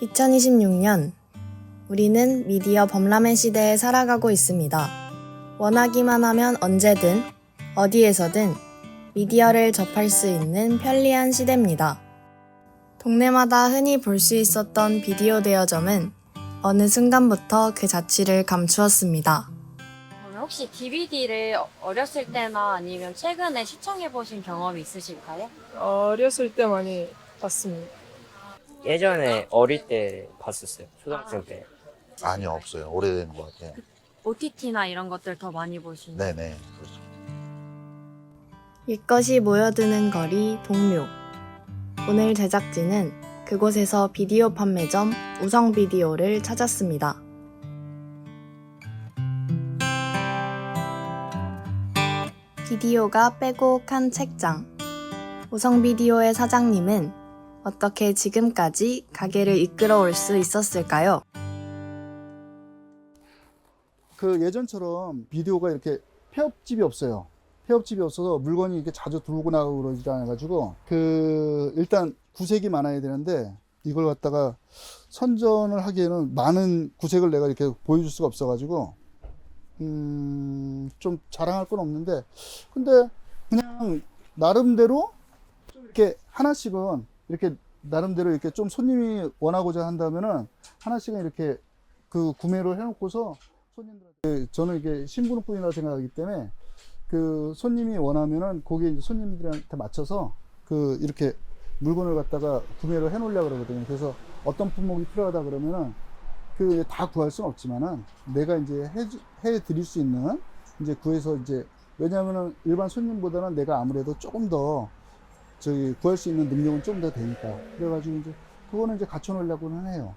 2026년 우리는 미디어 범람의 시대에 살아가고 있습니다. 원하기만 하면 언제든 어디에서든 미디어를 접할 수 있는 편리한 시대입니다. 동네마다 흔히 볼 수 있었던 비디오 대여점은 어느 순간부터 그 자취를 감추었습니다. 그러면 혹시 DVD를 어렸을 때나 아니면 최근에 시청해보신 경험이 있으실까요? 어렸을 때 많이 봤습니다. 예전에 어릴 때 봤었어요. 초등학생 때. 아니요, 없어요. 오래된 것 같아요. OTT나 이런 것들 더 많이 보시나요? 네네. 그렇죠. 일것이 모여드는 거리 동묘. 오늘 제작진은 그곳에서 비디오 판매점 우성비디오를 찾았습니다. 비디오가 빼곡한 책장. 우성비디오의 사장님은 어떻게 지금까지 가게를 이끌어올 수 있었을까요? 그 예전처럼 비디오가 이렇게 폐업집이 없어요. 폐업집이 없어서 물건이 이렇게 자주 들고 나가고 그러지 않아가지고 일단 구색이 많아야 되는데 이걸 갖다가 선전을 하기에는 많은 구색을 내가 이렇게 보여줄 수가 없어가지고 좀 자랑할 건 없는데 근데 그냥 나름대로 좀 이렇게 하나씩은 이렇게 나름대로 이렇게 좀 손님이 원하고자 한다면은 하나씩은 이렇게 그 구매를 해놓고서 손님들한테 저는 이게 신부름꾼이라 생각하기 때문에 그 손님이 원하면은 거기에 이제 손님들한테 맞춰서 그 이렇게 물건을 갖다가 구매를 해놓으려고 그러거든요. 그래서 어떤 품목이 필요하다 그러면은 그 다 구할 수는 없지만은 내가 이제 해 드릴 수 있는 이제 구해서 이제 왜냐하면은 일반 손님보다는 내가 아무래도 조금 더 구할 수 있는 능력은 좀 더 되니까 그래가지고 이제 그거는 이제 갖춰놓으려고는 해요.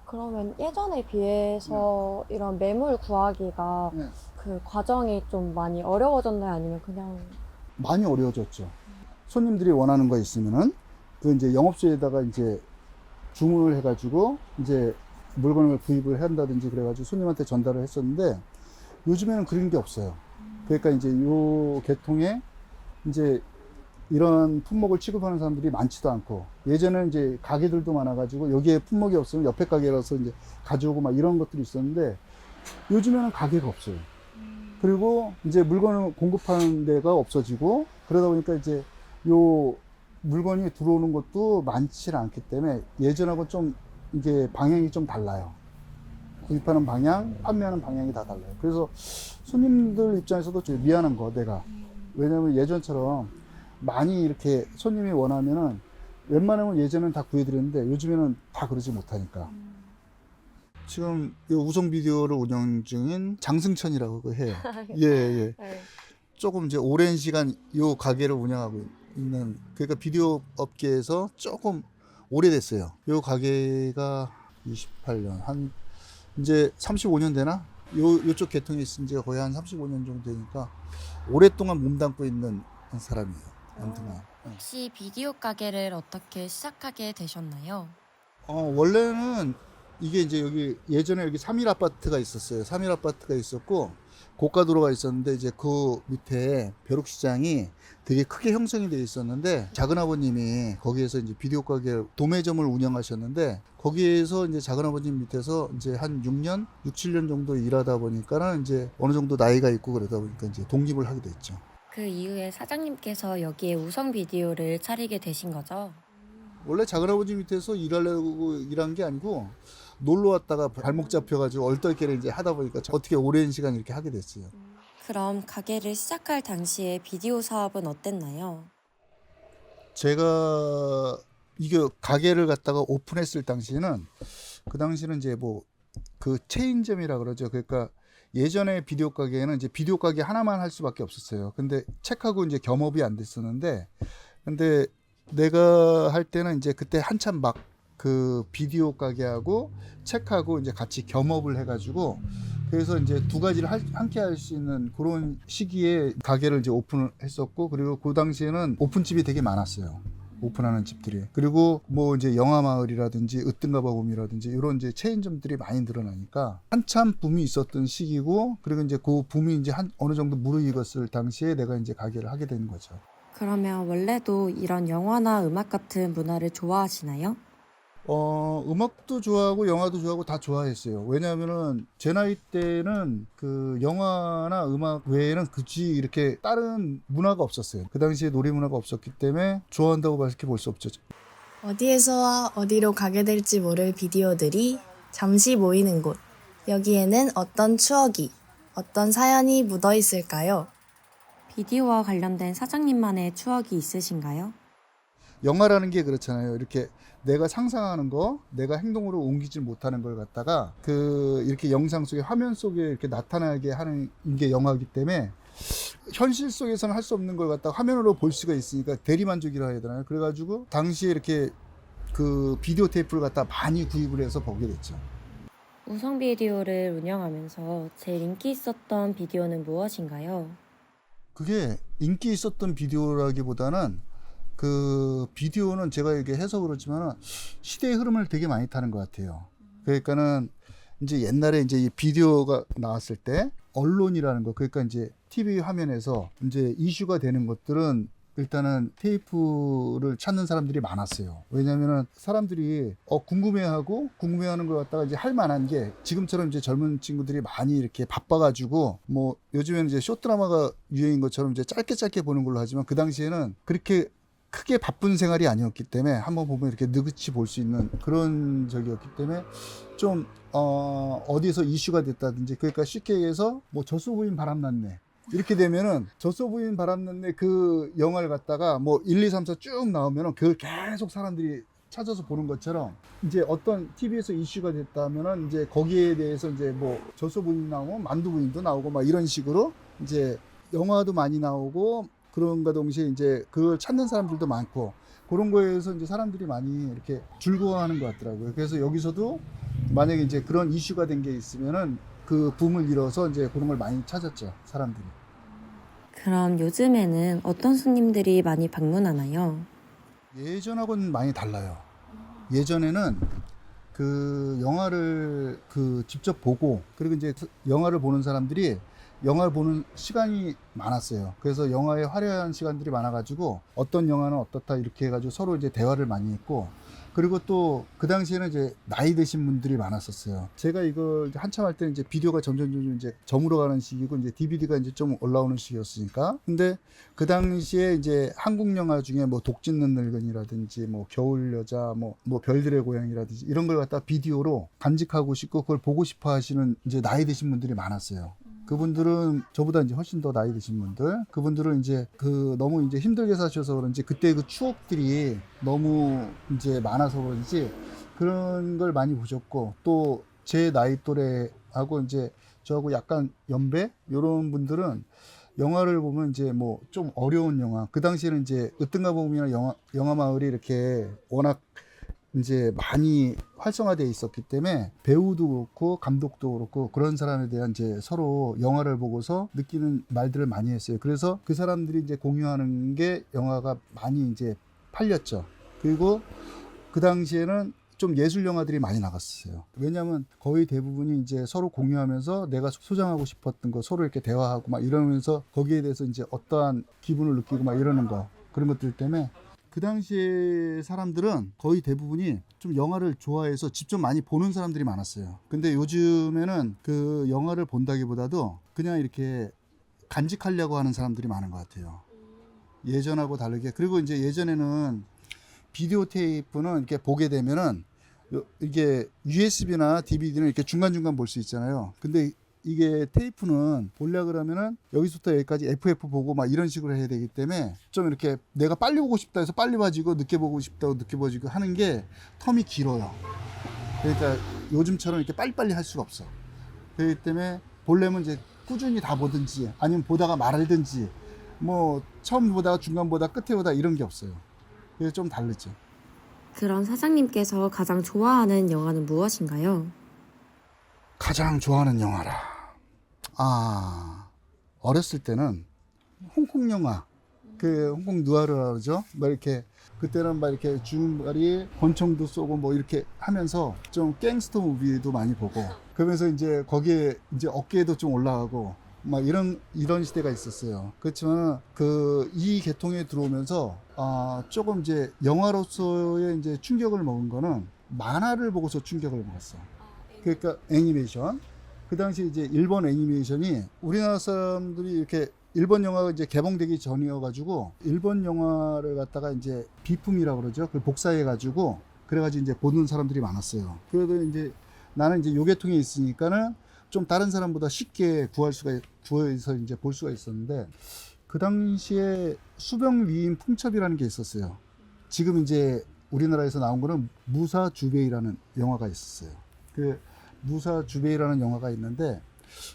그러면 예전에 비해서 이런 매물 구하기가 네. 그 과정이 좀 많이 어려워졌나요? 아니면 그냥 많이 어려워졌죠. 손님들이 원하는 거 있으면은 그 이제 영업소에다가 이제 주문을 해가지고 이제 물건을 구입을 한다든지 그래가지고 손님한테 전달을 했었는데 요즘에는 그런 게 없어요. 그러니까 이제 요 계통에 이제 이런 품목을 취급하는 사람들이 많지도 않고 예전에는 이제 가게들도 많아가지고 여기에 품목이 없으면 옆에 가게라서 이제 가져오고 막 이런 것들이 있었는데 요즘에는 가게가 없어요. 그리고 이제 물건을 공급하는 데가 없어지고 그러다 보니까 이제 요 물건이 들어오는 것도 많지 않기 때문에 예전하고 좀 이게 방향이 좀 달라요. 구입하는 방향, 판매하는 방향이 다 달라요. 그래서 손님들 입장에서도 좀 미안한 거 내가 왜냐면 예전처럼 많이 이렇게 손님이 원하면은 웬만하면 예전에는 다 구해드렸는데 요즘에는 다 그러지 못하니까. 지금 이 우성 비디오를 운영 중인 장승천이라고 해요. 예, 예. 네. 조금 이제 오랜 시간 이 가게를 운영하고 있는 그러니까 비디오 업계에서 조금 오래됐어요. 이 가게가 28년 한 이제 35년 되나? 요쪽 계통에 있은 지가 거의 한 35년 정도 되니까 오랫동안 몸담고 있는 사람이에요. 아무튼 혹시 비디오 가게를 어떻게 시작하게 되셨나요? 원래는 이게 이제 여기 예전에 여기 3일 아파트가 있었어요. 3일 아파트가 있었고 고가도로가 있었는데 이제 그 밑에 벼룩시장이 되게 크게 형성이 되어 있었는데 작은아버님이 거기에서 이제 비디오 가게 도매점을 운영하셨는데 거기에서 이제 작은아버님 밑에서 이제 한 6년, 6, 7년 정도 일하다 보니까는 이제 어느 정도 나이가 있고 그러다 보니까 이제 독립을 하게 됐죠. 그 이후에 사장님께서 여기에 우성 비디오를 차리게 되신 거죠? 원래 작은아버지 밑에서 일하려고 일한 게 아니고 놀러 왔다가 발목 잡혀가지고 얼떨결에 이제 하다 보니까 어떻게 오랜 시간 이렇게 하게 됐어요. 그럼 가게를 시작할 당시에 비디오 사업은 어땠나요? 제가 이게 가게를 갖다가 오픈했을 당시에는 그 당시는 이제 뭐 그 체인점이라 그러죠. 그러니까 예전에 비디오 가게에는 이제 비디오 가게 하나만 할 수밖에 없었어요. 근데 책하고 이제 겸업이 안 됐었는데 근데 내가 할 때는 이제 그때 한참 막 그 비디오 가게하고 책하고 이제 같이 겸업을 해가지고 그래서 이제 두 가지를 함께 할 수 있는 그런 시기에 가게를 이제 오픈을 했었고 그리고 그 당시에는 오픈집이 되게 많았어요. 오픈하는 집들이. 그리고 뭐 이제 영화마을이라든지 으뜸가봐봄이라든지 이런 이제 체인점들이 많이 늘어나니까 한참 붐이 있었던 시기고 그리고 이제 그 붐이 이제 어느 정도 무르익었을 당시에 내가 이제 가게를 하게 된 거죠. 그러면 원래도 이런 영화나 음악 같은 문화를 좋아하시나요? 음악도 좋아하고 영화도 좋아하고 다 좋아했어요. 왜냐하면은 제 나이 때는 그 영화나 음악 외에는 굳이 이렇게 다른 문화가 없었어요. 그 당시에 놀이 문화가 없었기 때문에 좋아한다고 그렇게 볼 수 없죠. 어디에서 어디로 가게 될지 모를 비디오들이 잠시 모이는 곳. 여기에는 어떤 추억이, 어떤 사연이 묻어 있을까요? 비디오와 관련된 사장님만의 추억이 있으신가요? 영화라는 게 그렇잖아요. 이렇게 내가 상상하는 거, 내가 행동으로 옮기지 못하는 걸 갖다가 그 이렇게 영상 속에 화면 속에 이렇게 나타나게 하는 게 영화이기 때문에 현실 속에서는 할 수 없는 걸 갖다가 화면으로 볼 수가 있으니까 대리만족이라 해야 되나요? 그래가지고 당시에 이렇게 그 비디오 테이프를 갖다 많이 구입을 해서 보게 됐죠. 우성 비디오를 운영하면서 제일 인기 있었던 비디오는 무엇인가요? 그게 인기 있었던 비디오라기보다는 그 비디오는 제가 이게 해서 그렇지만 시대의 흐름을 되게 많이 타는 것 같아요. 그러니까는 이제 옛날에 이제 이 비디오가 나왔을 때 언론이라는 거, 그러니까 이제 TV 화면에서 이제 이슈가 되는 것들은 일단은 테이프를 찾는 사람들이 많았어요. 왜냐면은 사람들이 궁금해하는 걸 갖다가 이제 할 만한 게 지금처럼 이제 젊은 친구들이 많이 이렇게 바빠가지고 뭐 요즘에는 이제 쇼드라마가 유행인 것처럼 이제 짧게 보는 걸로 하지만 그 당시에는 그렇게 크게 바쁜 생활이 아니었기 때문에 한번 보면 이렇게 느긋이 볼 수 있는 그런 적이었기 때문에 좀 어디서 이슈가 됐다든지, 그러니까 쉽게 얘기해서 뭐 젖소 부인 바람났네 이렇게 되면은 젖소 부인 바람났네 그 영화를 갖다가 뭐 1, 2, 3, 4 쭉 나오면은 그걸 계속 사람들이 찾아서 보는 것처럼 이제 어떤 TV에서 이슈가 됐다면은 이제 거기에 대해서 이제 뭐 젖소 부인 나오고 만두 부인도 나오고 막 이런 식으로 이제 영화도 많이 나오고, 그런가 동시에 이제 그걸 찾는 사람들도 많고, 그런 거에서 이제 사람들이 많이 이렇게 즐거워하는 것 같더라고요. 그래서 여기서도 만약에 이제 그런 이슈가 된 게 있으면은 그 붐을 이뤄서 이제 그런 걸 많이 찾았죠, 사람들이. 그럼 요즘에는 어떤 손님들이 많이 방문하나요? 예전하고는 많이 달라요. 예전에는 그 영화를 그 직접 보고, 그리고 이제 영화를 보는 사람들이 영화를 보는 시간이 많았어요. 그래서 영화에 화려한 시간들이 많아가지고 어떤 영화는 어떻다 이렇게 해가지고 서로 이제 대화를 많이 했고, 그리고 또 그 당시에는 이제 나이 드신 분들이 많았었어요. 제가 이걸 한참 할 때는 이제 비디오가 점점 이제 저물어 가는 시기고 이제 DVD가 이제 좀 올라오는 시기였으니까. 근데 그 당시에 이제 한국 영화 중에 뭐 독짓는 늙은이라든지 뭐 겨울 여자, 뭐 별들의 고향이라든지 이런 걸 갖다 비디오로 간직하고 싶고 그걸 보고 싶어 하시는 이제 나이 드신 분들이 많았어요. 그분들은 저보다 이제 훨씬 더 나이 드신 분들, 그분들은 이제 그 너무 이제 힘들게 사셔서 그런지 그때 그 추억들이 너무 이제 많아서 그런지 그런 걸 많이 보셨고, 또 제 나이 또래하고 이제 저하고 약간 연배 이런 분들은 영화를 보면 이제 뭐 좀 어려운 영화, 그 당시에는 이제 으뜸가 봄이나 영화 마을이 이렇게 워낙 이제 많이 활성화되어 있었기 때문에 배우도 그렇고 감독도 그렇고 그런 사람에 대한 이제 서로 영화를 보고서 느끼는 말들을 많이 했어요. 그래서 그 사람들이 이제 공유하는 게 영화가 많이 이제 팔렸죠. 그리고 그 당시에는 좀 예술 영화들이 많이 나갔어요. 왜냐하면 거의 대부분이 이제 서로 공유하면서 내가 소장하고 싶었던 거 서로 이렇게 대화하고 막 이러면서 거기에 대해서 이제 어떠한 기분을 느끼고 막 이러는 거, 그런 것들 때문에 그 당시에 사람들은 거의 대부분이 좀 영화를 좋아해서 직접 많이 보는 사람들이 많았어요. 근데 요즘에는 그 영화를 본다기보다도 그냥 이렇게 간직하려고 하는 사람들이 많은 것 같아요. 예전하고 다르게. 그리고 이제 예전에는 비디오 테이프는 이렇게 보게 되면은 이게 USB나 DVD는 이렇게 중간중간 볼 수 있잖아요. 근데 이게 테이프는 보려 그러면은 여기서부터 여기까지 FF 보고 막 이런 식으로 해야 되기 때문에 좀 이렇게 내가 빨리 보고 싶다 해서 빨리 봐지고 늦게 보고 싶다고 늦게 봐지고 하는 게 텀이 길어요. 그러니까 요즘처럼 이렇게 빨리빨리 할 수가 없어. 그렇기 때문에 보려면 이제 꾸준히 다 보든지 아니면 보다가 말든지 뭐 처음 보다가 중간 보다가 끝에 보다 이런 게 없어요. 그래서 좀 다르죠. 그럼 사장님께서 가장 좋아하는 영화는 무엇인가요? 가장 좋아하는 영화라. 어렸을 때는 홍콩 영화, 그 홍콩 누아르라 그러죠. 막 이렇게 그때는 막 이렇게 주말이 권총도 쏘고 뭐 이렇게 하면서 좀 갱스터 무비도 많이 보고, 그러면서 이제 거기에 이제 어깨에도 좀 올라가고 막 이런 시대가 있었어요. 그렇지만 이 계통에 들어오면서 조금 이제 영화로서의 이제 충격을 먹은 거는 만화를 보고서 충격을 먹었어. 그러니까 애니메이션. 그 당시 이제 일본 애니메이션이 우리나라 사람들이 이렇게 일본 영화가 이제 개봉되기 전이어가지고 일본 영화를 갖다가 이제 비품이라고 그러죠. 그걸 복사해가지고 그래가지고 이제 보는 사람들이 많았어요. 그래도 이제 나는 이제 요계통에 있으니까는 좀 다른 사람보다 쉽게 구해서 이제 볼 수가 있었는데 그 당시에 수병위인 풍첩이라는 게 있었어요. 지금 이제 우리나라에서 나온 거는 무사주베이라는 영화가 있었어요. 그 무사주베이라는 영화가 있는데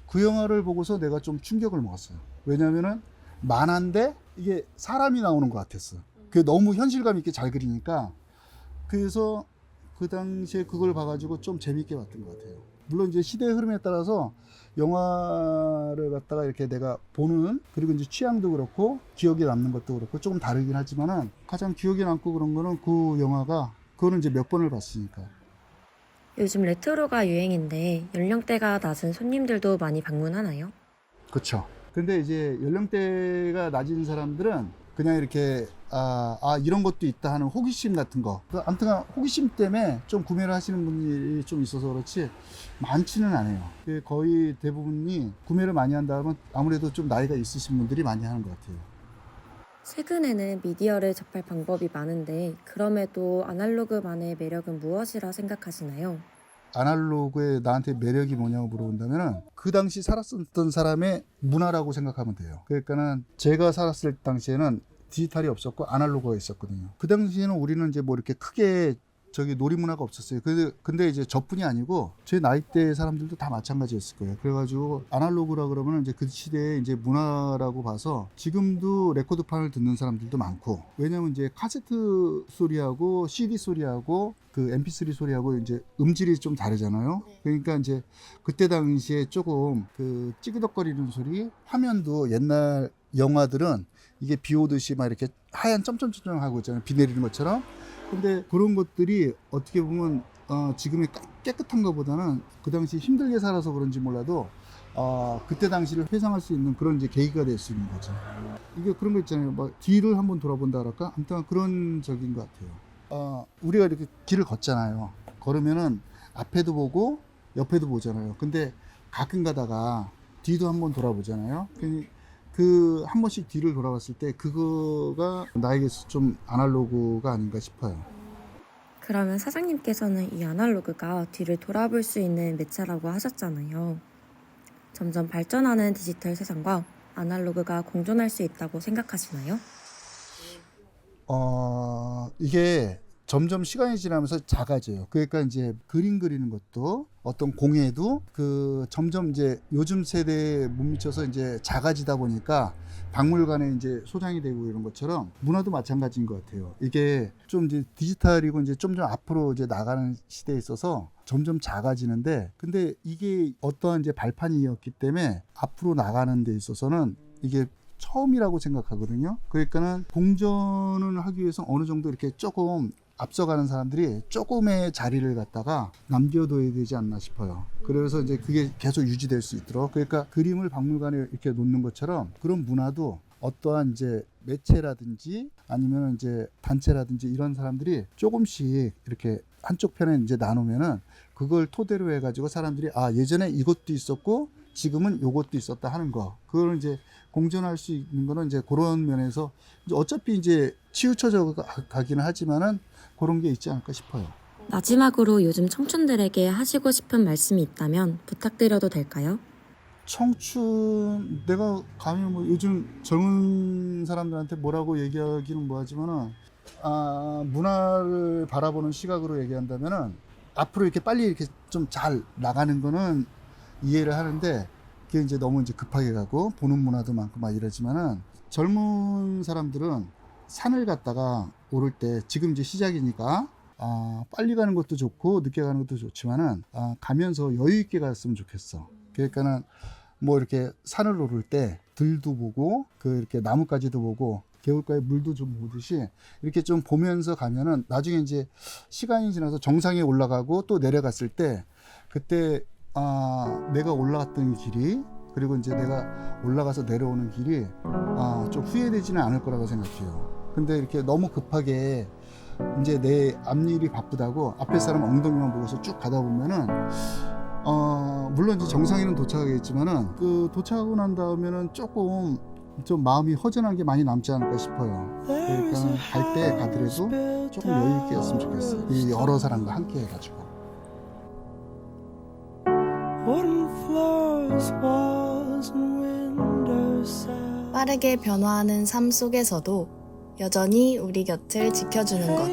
그 영화를 보고서 내가 좀 충격을 먹었어요. 왜냐면은 만화인데 이게 사람이 나오는 것 같았어. 그게 너무 현실감 있게 잘 그리니까. 그래서 그 당시에 그걸 봐가지고 좀 재밌게 봤던 것 같아요. 물론 이제 시대의 흐름에 따라서 영화를 갖다가 이렇게 내가 보는, 그리고 이제 취향도 그렇고 기억에 남는 것도 그렇고 조금 다르긴 하지만은 가장 기억에 남고 그런 거는 그 영화가, 그거는 이제 몇 번을 봤으니까. 요즘 레트로가 유행인데 연령대가 낮은 손님들도 많이 방문하나요? 그렇죠. 근데 이제 연령대가 낮은 사람들은 그냥 이렇게 이런 것도 있다 하는 호기심 같은 거. 아무튼 호기심 때문에 좀 구매를 하시는 분들이 좀 있어서 그렇지 많지는 않아요. 거의 대부분이 구매를 많이 한다면 아무래도 좀 나이가 있으신 분들이 많이 하는 것 같아요. 최근에는 미디어를 접할 방법이 많은데 그럼에도 아날로그만의 매력은 무엇이라 생각하시나요? 아날로그의 나한테 매력이 뭐냐고 물어본다면 그 당시 살았었던 사람의 문화라고 생각하면 돼요. 그러니까는 제가 살았을 당시에는 디지털이 없었고 아날로그가 있었거든요. 그 당시에는 우리는 이제 뭐 이렇게 크게 놀이 문화가 없었어요. 근데 이제 저뿐이 아니고 제 나이대 사람들도 다 마찬가지였을 거예요. 그래가지고 아날로그라 그러면 이제 그 시대의 이제 문화라고 봐서 지금도 레코드판을 듣는 사람들도 많고, 왜냐면 이제 카세트 소리하고 CD 소리하고 그 MP3 소리하고 이제 음질이 좀 다르잖아요. 그러니까 이제 그때 당시에 조금 그 찌그덕거리는 소리, 화면도 옛날 영화들은 이게 비 오듯이 막 이렇게 하얀 점점점점 하고 있잖아요. 비 내리는 것처럼. 근데 그런 것들이 어떻게 보면 지금의 깨끗한 것보다는 그 당시 힘들게 살아서 그런지 몰라도 그때 당시를 회상할 수 있는 그런 이제 계기가 될 수 있는 거죠. 이게 그런 거 있잖아요. 막 뒤를 한번 돌아본다 할까? 아무튼 그런 적인 것 같아요. 우리가 이렇게 길을 걷잖아요. 걸으면은 앞에도 보고 옆에도 보잖아요. 근데 가끔 가다가 뒤도 한번 돌아보잖아요. 그 한 번씩 뒤를 돌아봤을 때 그거가 나에게서 좀 아날로그가 아닌가 싶어요. 그러면 사장님께서는 이 아날로그가 뒤를 돌아볼 수 있는 매체라고 하셨잖아요. 점점 발전하는 디지털 세상과 아날로그가 공존할 수 있다고 생각하시나요? 이게 점점 시간이 지나면서 작아져요. 그러니까 이제 그림 그리는 것도 어떤 공예도 점점 이제 요즘 세대에 못 미쳐서 이제 작아지다 보니까 박물관에 이제 소장이 되고 이런 것처럼 문화도 마찬가지인 것 같아요. 이게 좀 이제 디지털이고 이제 좀 앞으로 이제 나가는 시대에 있어서 점점 작아지는데, 근데 이게 어떠한 이제 발판이었기 때문에 앞으로 나가는 데 있어서는 이게 처음이라고 생각하거든요. 그러니까는 공존을 하기 위해서 어느 정도 이렇게 조금 앞서가는 사람들이 조금의 자리를 갖다가 남겨둬야 되지 않나 싶어요. 그래서 이제 그게 계속 유지될 수 있도록, 그러니까 그림을 박물관에 이렇게 놓는 것처럼 그런 문화도 어떠한 이제 매체라든지 아니면 이제 단체라든지 이런 사람들이 조금씩 이렇게 한쪽 편에 이제 나누면은 그걸 토대로 해가지고 사람들이 예전에 이것도 있었고 지금은 요것도 있었다 하는 거, 그걸 이제 공존할 수 있는 거는 이제 그런 면에서 이제 어차피 이제 치우쳐져 가기는 하지만은 그런 게 있지 않을까 싶어요. 마지막으로 요즘 청춘들에게 하시고 싶은 말씀이 있다면 부탁드려도 될까요? 청춘, 내가 감히 뭐 요즘 젊은 사람들한테 뭐라고 얘기하기는 뭐하지만은 문화를 바라보는 시각으로 얘기한다면은 앞으로 이렇게 빨리 이렇게 좀 잘 나가는 거는 이해를 하는데, 그게 이제 너무 이제 급하게 가고 보는 문화도 많고 막 이러지만은 젊은 사람들은 산을 갔다가 오를 때 지금 이제 시작이니까 빨리 가는 것도 좋고 늦게 가는 것도 좋지만은 가면서 여유 있게 갔으면 좋겠어. 그러니까는 뭐 이렇게 산을 오를 때 들도 보고 이렇게 나뭇가지도 보고 개울가에 물도 좀 보듯이 이렇게 좀 보면서 가면은 나중에 이제 시간이 지나서 정상에 올라가고 또 내려갔을 때 그때 내가 올라갔던 길이, 그리고 이제 내가 올라가서 내려오는 길이 좀 후회되지는 않을 거라고 생각해요. 근데 이렇게 너무 급하게 이제 내 앞일이 바쁘다고 앞에 사람 엉덩이만 보고서 쭉 가다 보면은 물론 이제 정상에는 도착하겠지만은 그 도착하고 난 다음에는 조금 좀 마음이 허전한 게 많이 남지 않을까 싶어요. 그러니까 갈 때 가더라도 조금 여유 있게 했으면 좋겠어요. 이 여러 사람과 함께 해가지고. 빠르게 변화하는 삶 속에서도 여전히 우리 곁을 지켜주는 것.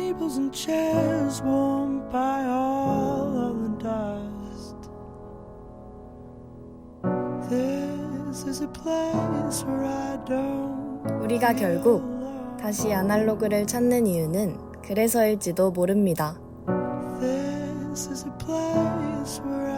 우리가 결국 다시 아날로그를 찾는 이유는 그래서일지도 모릅니다. This is a place where